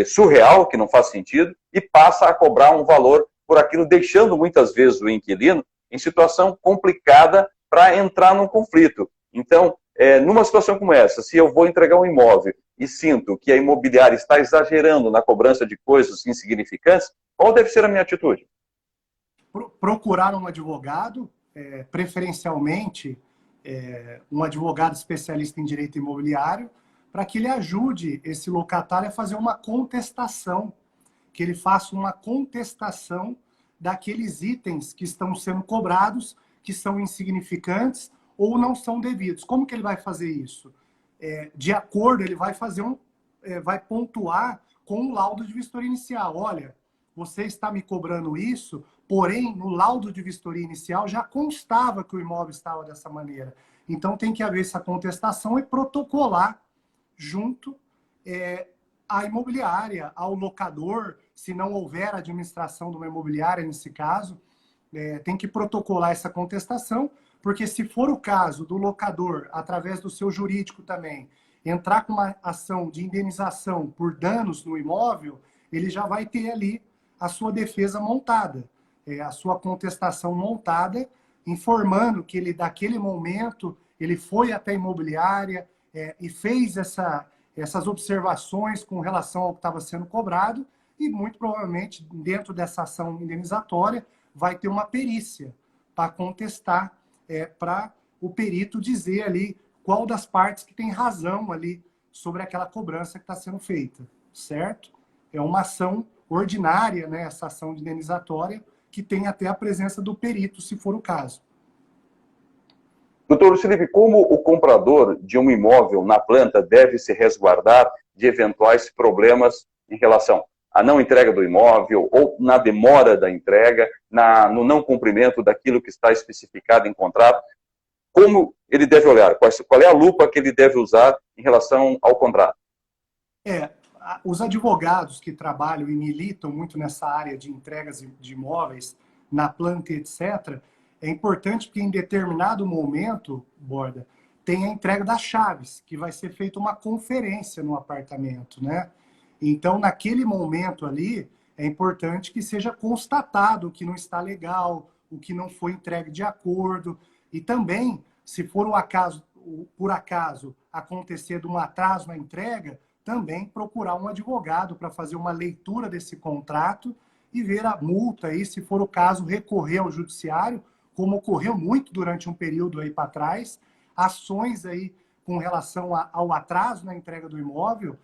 surreal, que não faz sentido, e passa a cobrar um valor por aquilo, deixando muitas vezes o inquilino em situação complicada para entrar num conflito. Então, numa situação como essa, se eu vou entregar um imóvel e sinto que a imobiliária está exagerando na cobrança de coisas insignificantes, qual deve ser a minha atitude? Procurar um advogado, preferencialmente um advogado especialista em direito imobiliário, para que ele ajude esse locatário a fazer uma contestação, que ele faça uma contestação daqueles itens que estão sendo cobrados, que são insignificantes ou não são devidos. Como que ele vai fazer isso? De acordo, ele vai fazer vai pontuar com o laudo de vistoria inicial. Olha, você está me cobrando isso, porém, no laudo de vistoria inicial já constava que o imóvel estava dessa maneira. Então, tem que haver essa contestação e protocolar junto à imobiliária, ao locador, se não houver administração de uma imobiliária nesse caso, tem que protocolar essa contestação, porque se for o caso do locador, através do seu jurídico também, entrar com uma ação de indenização por danos no imóvel, ele já vai ter ali a sua defesa montada, a sua contestação montada, informando que ele, daquele momento, ele foi até a imobiliária e fez essas observações com relação ao que estava sendo cobrado e, muito provavelmente, dentro dessa ação indenizatória, vai ter uma perícia para contestar, para o perito dizer ali qual das partes que tem razão ali sobre aquela cobrança que está sendo feita, certo? É uma ação ordinária, né, essa ação indenizatória, que tem até a presença do perito, se for o caso. Doutor Felipe, como o comprador de um imóvel na planta deve se resguardar de eventuais problemas em relação à não entrega do imóvel ou na demora da entrega, no não cumprimento daquilo que está especificado em contrato? Como ele deve olhar? Qual é a lupa que ele deve usar em relação ao contrato? Os advogados que trabalham e militam muito nessa área de entregas de imóveis, na planta, etc., é importante porque em determinado momento, Borda, tem a entrega das chaves, que vai ser feita uma conferência no apartamento, né? Então, naquele momento ali, é importante que seja constatado o que não está legal, o que não foi entregue de acordo. E também, se for por acaso acontecer de um atraso na entrega, também procurar um advogado para fazer uma leitura desse contrato e ver a multa aí, se for o caso, recorrer ao judiciário, como ocorreu muito durante um período aí para trás, ações aí com relação ao atraso na entrega do imóvel,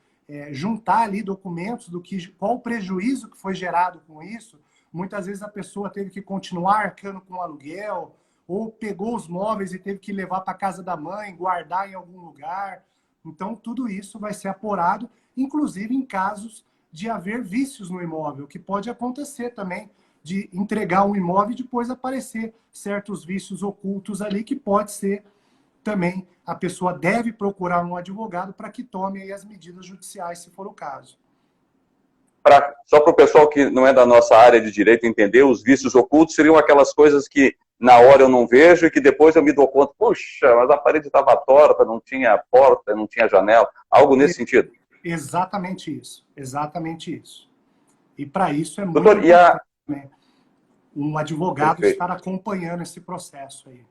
juntar ali documentos qual o prejuízo que foi gerado com isso. Muitas vezes a pessoa teve que continuar arcando com o aluguel, ou pegou os móveis e teve que levar para a casa da mãe, guardar em algum lugar. Então, tudo isso vai ser apurado, inclusive em casos de haver vícios no imóvel, que pode acontecer também, de entregar um imóvel e depois aparecer certos vícios ocultos ali, que pode ser também, a pessoa deve procurar um advogado para que tome aí as medidas judiciais, se for o caso. Só para o pessoal que não é da nossa área de direito entender, os vícios ocultos seriam aquelas coisas que na hora eu não vejo e que depois eu me dou conta, puxa, mas a parede estava torta, não tinha porta, não tinha janela, algo nesse sentido. Exatamente isso, exatamente isso. E para isso é muito Doutor, importante, né, um advogado Perfeito. estar acompanhando esse processo aí.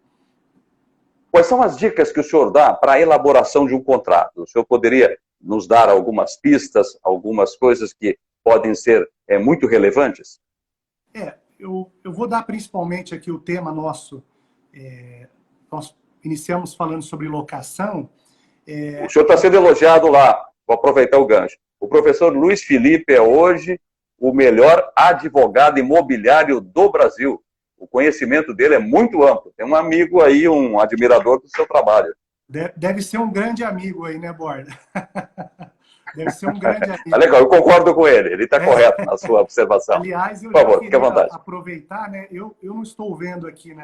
Quais são as dicas que o senhor dá para a elaboração de um contrato? O senhor poderia nos dar algumas pistas, algumas coisas que podem ser muito relevantes? Eu vou dar principalmente aqui o tema nosso. Nós iniciamos falando sobre locação. O senhor está sendo elogiado lá, vou aproveitar o gancho. O professor Luiz Felipe é hoje o melhor advogado imobiliário do Brasil. O conhecimento dele é muito amplo. Tem um amigo aí, um admirador do seu trabalho. Deve ser um grande amigo aí, né, Borda? Deve ser um grande amigo. Tá legal, eu concordo com ele. Ele está correto na sua observação. Aliás, eu Por favor, fique à queria vontade. aproveitar, né? Eu não estou vendo aqui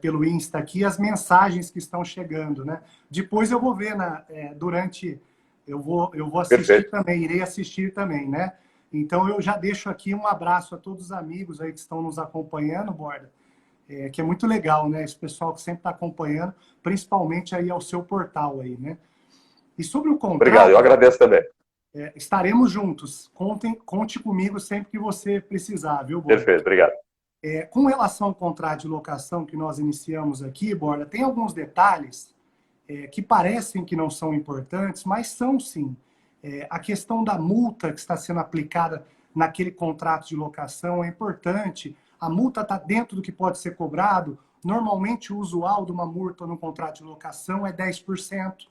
pelo Insta aqui as mensagens que estão chegando, né? Depois eu vou ver eu vou assistir Perfeito. também, irei assistir também, né? Então eu já deixo aqui um abraço a todos os amigos aí que estão nos acompanhando, Borda, que é muito legal, né? Esse pessoal que sempre está acompanhando, principalmente aí ao seu portal aí, né? E sobre o contrato... Obrigado, eu agradeço também. Estaremos juntos. Conte comigo sempre que você precisar, viu, Borda? Perfeito, obrigado. Com relação ao contrato de locação que nós iniciamos aqui, Borda, tem alguns detalhes que parecem que não são importantes, mas são sim. A questão da multa que está sendo aplicada naquele contrato de locação é importante. A multa está dentro do que pode ser cobrado. Normalmente, o usual de uma multa no contrato de locação é 10%.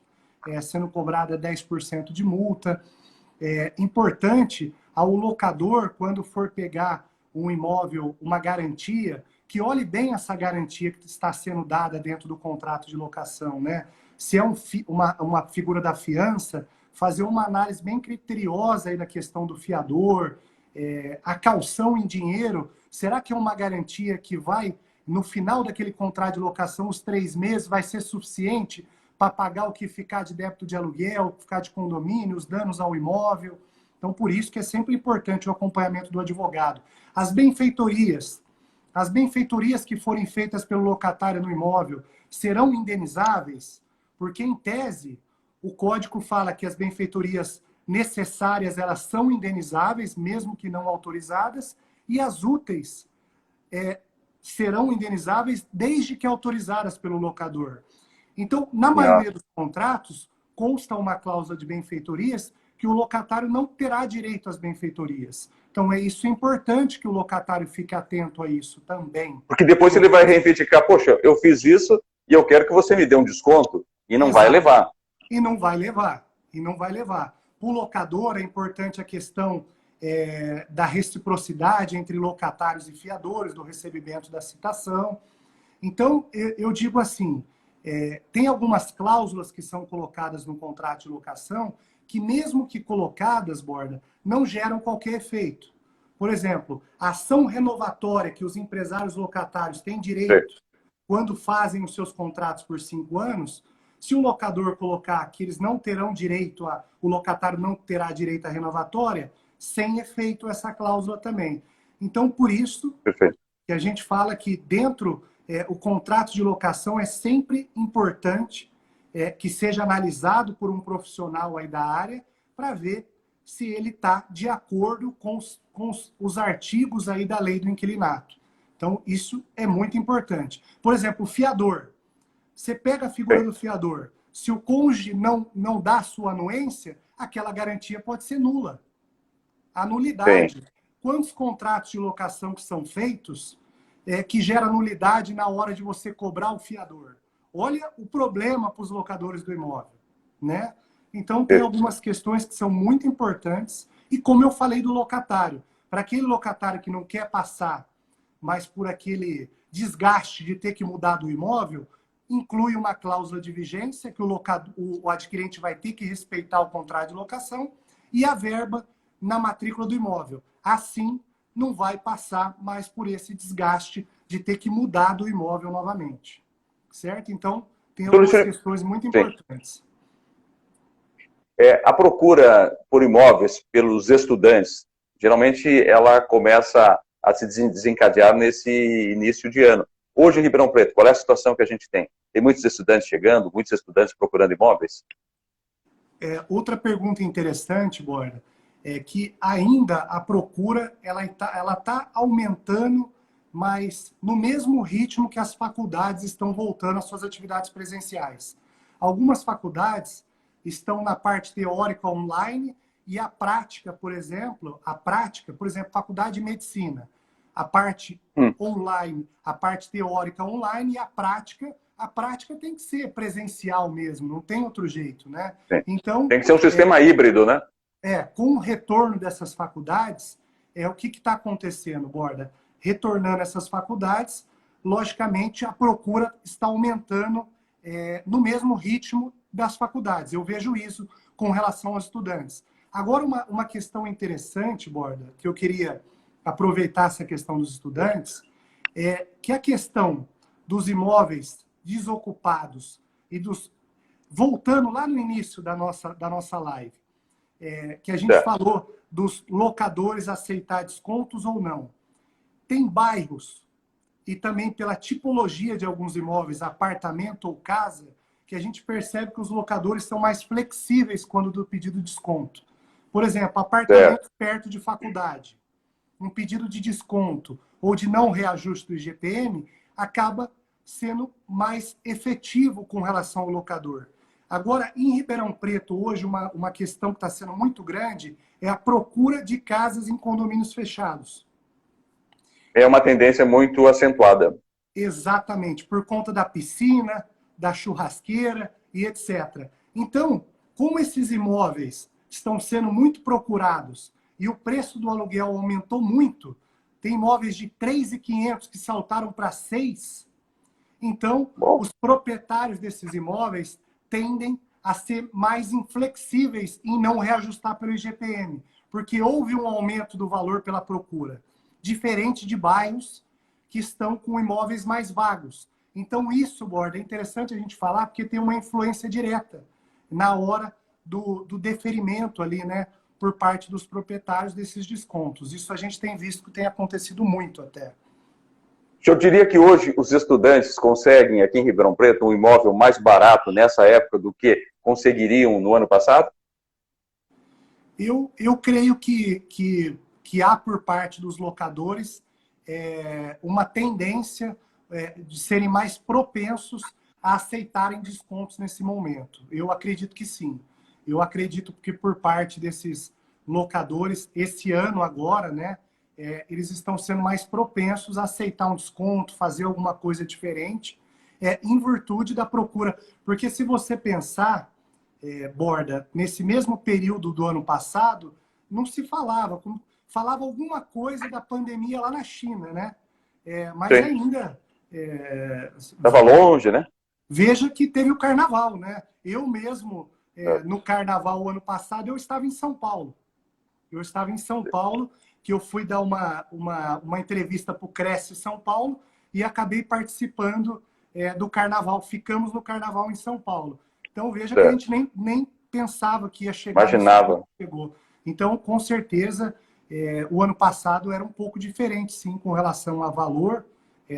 Sendo cobrada 10% de multa. É importante ao locador, quando for pegar um imóvel, uma garantia, que olhe bem essa garantia que está sendo dada dentro do contrato de locação, né? Se é uma figura da fiança, fazer uma análise bem criteriosa aí da questão do fiador, a caução em dinheiro, será que é uma garantia que vai, no final daquele contrato de locação, os 3 meses, vai ser suficiente para pagar o que ficar de débito de aluguel, ficar de condomínio, os danos ao imóvel? Então, por isso que é sempre importante o acompanhamento do advogado. As benfeitorias que forem feitas pelo locatário no imóvel serão indenizáveis? Porque, em tese, o código fala que as benfeitorias necessárias, elas são indenizáveis, mesmo que não autorizadas, e as úteis serão indenizáveis desde que autorizadas pelo locador. Então, na maioria dos contratos, consta uma cláusula de benfeitorias que o locatário não terá direito às benfeitorias. Então, isso é importante que o locatário fique atento a isso também. Porque depois ele vai reivindicar, poxa, eu fiz isso e eu quero que você me dê um desconto, e não vai levar. E não vai levar. Para o locador, é importante a questão da reciprocidade entre locatários e fiadores, do recebimento da citação. Então, eu digo assim, tem algumas cláusulas que são colocadas no contrato de locação que, mesmo que colocadas, Borda, não geram qualquer efeito. Por exemplo, a ação renovatória que os empresários locatários têm direito quando fazem os seus contratos por 5 anos, se o locador colocar que eles não terão direito o locatário não terá direito à renovatória, sem efeito essa cláusula também. Então, por isso que a gente fala que dentro o contrato de locação é sempre importante que seja analisado por um profissional aí da área para ver se ele está de acordo com os artigos aí da lei do inquilinato. Então, isso é muito importante. Por exemplo, o fiador. Você pega a figura do fiador. Se o cônjuge não dá a sua anuência, aquela garantia pode ser nula. A nulidade. Quantos contratos de locação que são feitos que gera nulidade na hora de você cobrar o fiador? Olha o problema para os locadores do imóvel, né? Então, tem algumas questões que são muito importantes. E como eu falei do locatário, para aquele locatário que não quer passar mais por aquele desgaste de ter que mudar do imóvel, inclui uma cláusula de vigência que o adquirente vai ter que respeitar o contrato de locação e a verba na matrícula do imóvel. Assim, não vai passar mais por esse desgaste de ter que mudar do imóvel novamente. Certo? Então, tem algumas questões muito importantes. A procura por imóveis pelos estudantes, geralmente ela começa a se desencadear nesse início de ano. Hoje, em Ribeirão Preto, qual é a situação que a gente tem? Tem muitos estudantes chegando, muitos estudantes procurando imóveis? Outra pergunta interessante, Borda, é que ainda a procura ela tá aumentando, mas no mesmo ritmo que as faculdades estão voltando às suas atividades presenciais. Algumas faculdades estão na parte teórica online e a prática, por exemplo, faculdade de medicina, a parte online, a parte teórica online e a prática tem que ser presencial mesmo, não tem outro jeito, né? Então, tem que ser um sistema híbrido, né? Com o retorno dessas faculdades, o que está acontecendo, Borda? Retornando essas faculdades, logicamente a procura está aumentando no mesmo ritmo das faculdades. Eu vejo isso com relação aos estudantes. Agora, uma questão interessante, Borda, que eu queria aproveitar essa questão dos estudantes, é que a questão dos imóveis desocupados e voltando lá no início da nossa live, que a gente falou dos locadores aceitar descontos ou não. Tem bairros, e também pela tipologia de alguns imóveis, apartamento ou casa, que a gente percebe que os locadores são mais flexíveis quando do pedido de desconto. Por exemplo, apartamento perto de faculdade. Um pedido de desconto ou de não reajuste do IGPM acaba sendo mais efetivo com relação ao locador. Agora, em Ribeirão Preto, hoje, uma questão que está sendo muito grande é a procura de casas em condomínios fechados. É uma tendência muito acentuada. Exatamente, por conta da piscina, da churrasqueira e etc. Então, como esses imóveis estão sendo muito procurados e o preço do aluguel aumentou muito, tem imóveis de 3.500 que saltaram para 6. Então, os proprietários desses imóveis tendem a ser mais inflexíveis em não reajustar pelo IGPM, porque houve um aumento do valor pela procura, diferente de bairros que estão com imóveis mais vagos. Então, isso, Borda, é interessante a gente falar, porque tem uma influência direta na hora do deferimento ali, né, por parte dos proprietários desses descontos. Isso a gente tem visto que tem acontecido muito até. Eu diria que hoje os estudantes conseguem aqui em Ribeirão Preto um imóvel mais barato nessa época do que conseguiriam no ano passado? Eu creio que há por parte dos locadores uma tendência de serem mais propensos a aceitarem descontos nesse momento. Eu acredito que sim. Eu acredito que por parte desses locadores, esse ano agora, né, eles estão sendo mais propensos a aceitar um desconto, fazer alguma coisa diferente, em virtude da procura. Porque se você pensar, Borda, nesse mesmo período do ano passado, não se falava alguma coisa da pandemia lá na China, né? Mas sim, ainda... Estava longe, né? Veja que teve o carnaval, né? Eu mesmo, no carnaval ano passado, eu estava em São Paulo. Que eu fui dar uma entrevista para o Cresce São Paulo e acabei participando do carnaval. Ficamos no carnaval em São Paulo. Então, veja que a gente nem pensava que ia chegar. Imaginava. Chegou. Então, com certeza, o ano passado era um pouco diferente, sim, com relação a valor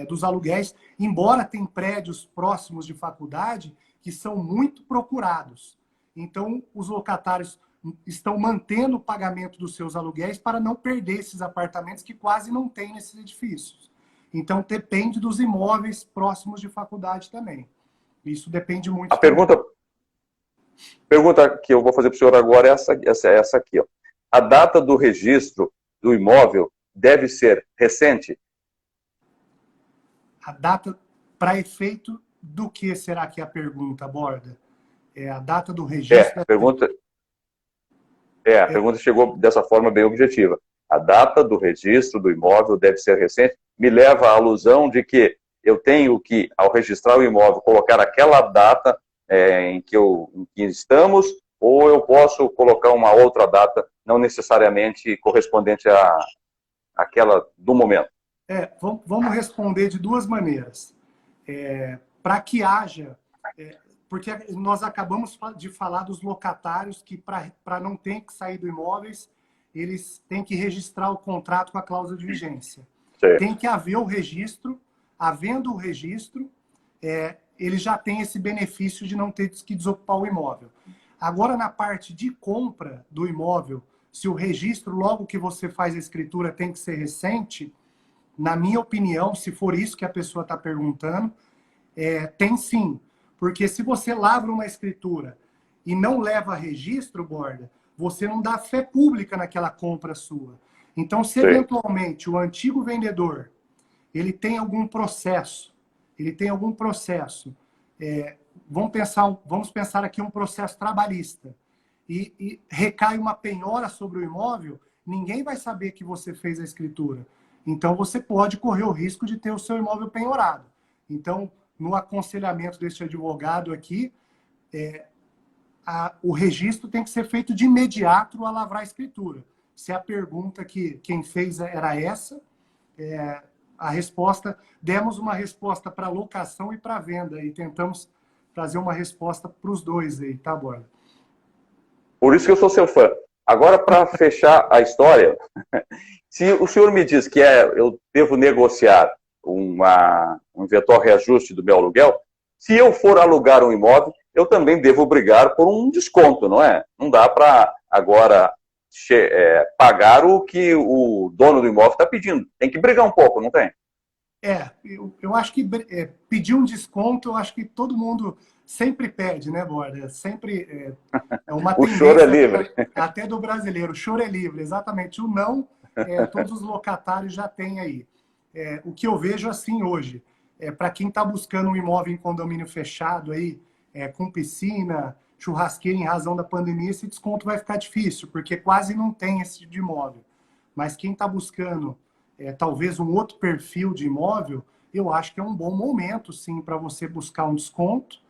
dos aluguéis, embora tem prédios próximos de faculdade que são muito procurados. Então, os locatários estão mantendo o pagamento dos seus aluguéis para não perder esses apartamentos que quase não tem nesses edifícios. Então, depende dos imóveis próximos de faculdade também. Isso depende muito. A pergunta que eu vou fazer para o senhor agora é essa aqui. Ó. A data do registro do imóvel deve ser recente? A data, para efeito do que será que a pergunta aborda? É a data do registro? A pergunta chegou dessa forma bem objetiva. A data do registro do imóvel deve ser recente, me leva à alusão de que eu tenho que, ao registrar o imóvel, colocar aquela data em que estamos, ou eu posso colocar uma outra data, não necessariamente correspondente àquela do momento. Vamos responder de duas maneiras. Para que haja... porque nós acabamos de falar dos locatários que, para não ter que sair do imóveis, eles têm que registrar o contrato com a cláusula de vigência. Sim. Tem que haver o registro. Havendo o registro, ele já tem esse benefício de não ter que desocupar o imóvel. Agora, na parte de compra do imóvel, se o registro, logo que você faz a escritura, tem que ser recente, na minha opinião, se for isso que a pessoa está perguntando, tem sim. Porque se você lavra uma escritura e não leva registro, Borda, você não dá fé pública naquela compra sua. Então, se eventualmente o antigo vendedor ele tem algum processo, vamos pensar aqui um processo trabalhista, e recai uma penhora sobre o imóvel, ninguém vai saber que você fez a escritura. Então, você pode correr o risco de ter o seu imóvel penhorado. Então, no aconselhamento deste advogado aqui, o registro tem que ser feito de imediato a lavrar a escritura. Se a pergunta que quem fez era essa, a resposta, demos uma resposta para locação e para venda, e tentamos trazer uma resposta para os dois aí, tá, Borda? Por isso que eu sou seu fã. Agora, para fechar a história, se o senhor me diz que eu devo negociar um eventual reajuste do meu aluguel, se eu for alugar um imóvel, eu também devo brigar por um desconto, não é? Não dá para agora pagar o que o dono do imóvel está pedindo. Tem que brigar um pouco, não tem? Eu acho que pedir um desconto, eu acho que todo mundo sempre pede, né, Borda? Sempre é uma o choro é livre. Até do brasileiro. O choro é livre, exatamente. O não, todos os locatários já têm aí. O que eu vejo assim hoje, para quem está buscando um imóvel em condomínio fechado aí, com piscina, churrasqueira, em razão da pandemia, esse desconto vai ficar difícil, porque quase não tem esse tipo de imóvel. Mas quem está buscando talvez um outro perfil de imóvel, eu acho que é um bom momento, sim, para você buscar um desconto,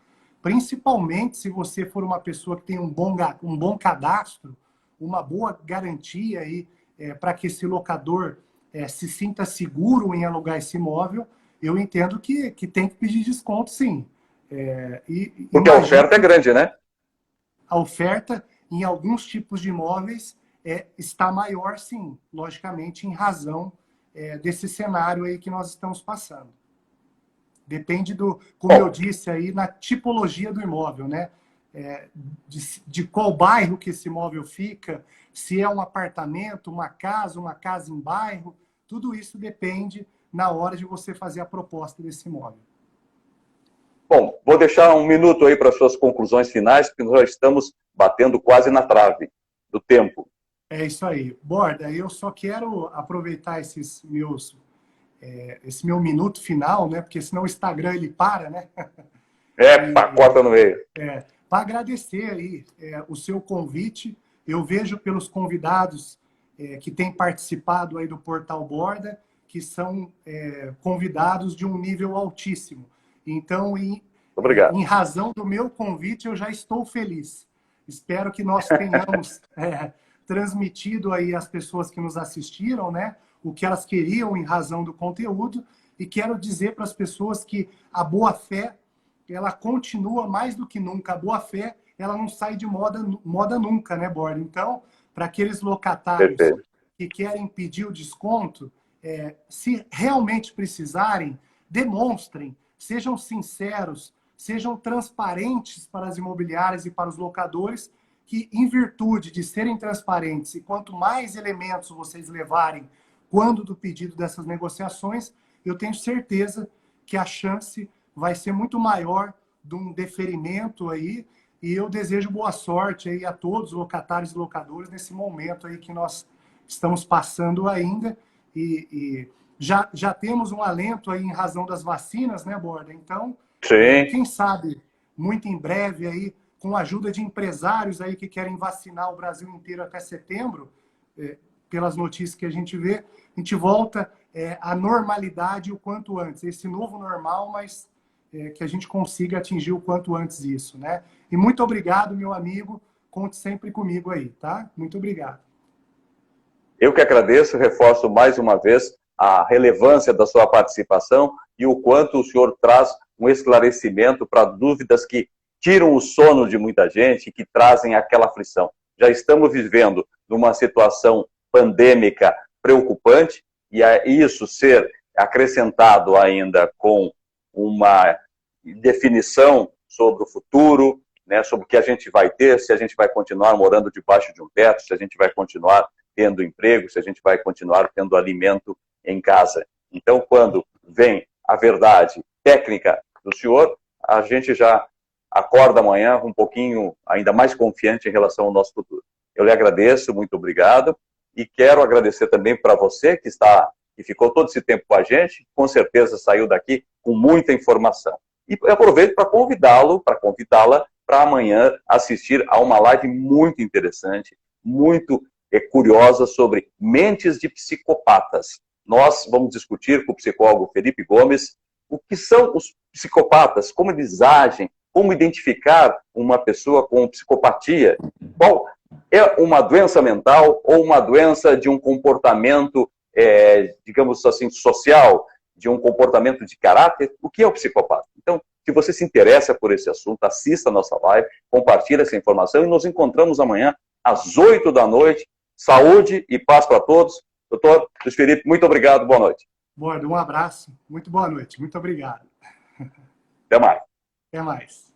principalmente se você for uma pessoa que tem um bom cadastro, uma boa garantia aí, para que esse locador se sinta seguro em alugar esse imóvel. Eu entendo que tem que pedir desconto, sim. Porque a oferta é grande, né? A oferta, em alguns tipos de imóveis, está maior, sim, logicamente, em razão desse cenário aí que nós estamos passando. Depende como eu disse aí, na tipologia do imóvel, né? De qual bairro que esse imóvel fica, se é um apartamento, uma casa em bairro, tudo isso depende na hora de você fazer a proposta desse imóvel. Bom, vou deixar um minuto aí para suas conclusões finais, porque nós estamos batendo quase na trave do tempo. É isso aí. Borda, eu só quero aproveitar esse meu minuto final, né? Porque senão o Instagram ele para, né? Corta no meio. Para agradecer aí o seu convite. Eu vejo pelos convidados que têm participado aí do Portal Borda, que são convidados de um nível altíssimo. Então, em razão do meu convite, eu já estou feliz. Espero que nós tenhamos transmitido aí às pessoas que nos assistiram, né, o que elas queriam em razão do conteúdo, e quero dizer para as pessoas que a boa-fé, ela continua mais do que nunca. A boa-fé, ela não sai de moda nunca, né, Borda? Então, para aqueles locatários que querem pedir o desconto, se realmente precisarem, demonstrem, sejam sinceros, sejam transparentes para as imobiliárias e para os locadores, que em virtude de serem transparentes e quanto mais elementos vocês levarem quando do pedido dessas negociações, eu tenho certeza que a chance vai ser muito maior de um deferimento aí, e eu desejo boa sorte aí a todos os locatários e locadores nesse momento aí que nós estamos passando ainda, e já temos um alento aí em razão das vacinas, né, Borda? Então, quem sabe, muito em breve aí, com a ajuda de empresários aí que querem vacinar o Brasil inteiro até setembro, pelas notícias que a gente vê, a gente volta à normalidade o quanto antes. Esse novo normal, mas que a gente consiga atingir o quanto antes isso, né? E muito obrigado, meu amigo. Conte sempre comigo aí, tá? Muito obrigado. Eu que agradeço, reforço mais uma vez a relevância da sua participação e o quanto o senhor traz um esclarecimento para dúvidas que tiram o sono de muita gente, que trazem aquela aflição. Já estamos vivendo numa situação pandêmica preocupante, e isso ser acrescentado ainda com uma definição sobre o futuro, né, sobre o que a gente vai ter, se a gente vai continuar morando debaixo de um teto, se a gente vai continuar tendo emprego, se a gente vai continuar tendo alimento em casa. Então, quando vem a verdade técnica do senhor, a gente já acorda amanhã um pouquinho ainda mais confiante em relação ao nosso futuro. Eu lhe agradeço, muito obrigado, e quero agradecer também para você que ficou todo esse tempo com a gente, com certeza saiu daqui com muita informação. E aproveito para convidá-la para amanhã assistir a uma live muito interessante, muito curiosa sobre mentes de psicopatas. Nós vamos discutir com o psicólogo Felipe Gomes o que são os psicopatas, como eles agem, como identificar uma pessoa com psicopatia, qual é uma doença mental ou uma doença de um comportamento, digamos assim, social, de um comportamento de caráter, o que é o psicopata? Então, se você se interessa por esse assunto, assista a nossa live, compartilhe essa informação e nos encontramos amanhã às 8 da noite. Saúde e paz para todos. Doutor Luiz Felipe, muito obrigado, boa noite. Borda, um abraço, muito boa noite, muito obrigado. Até mais. Até mais.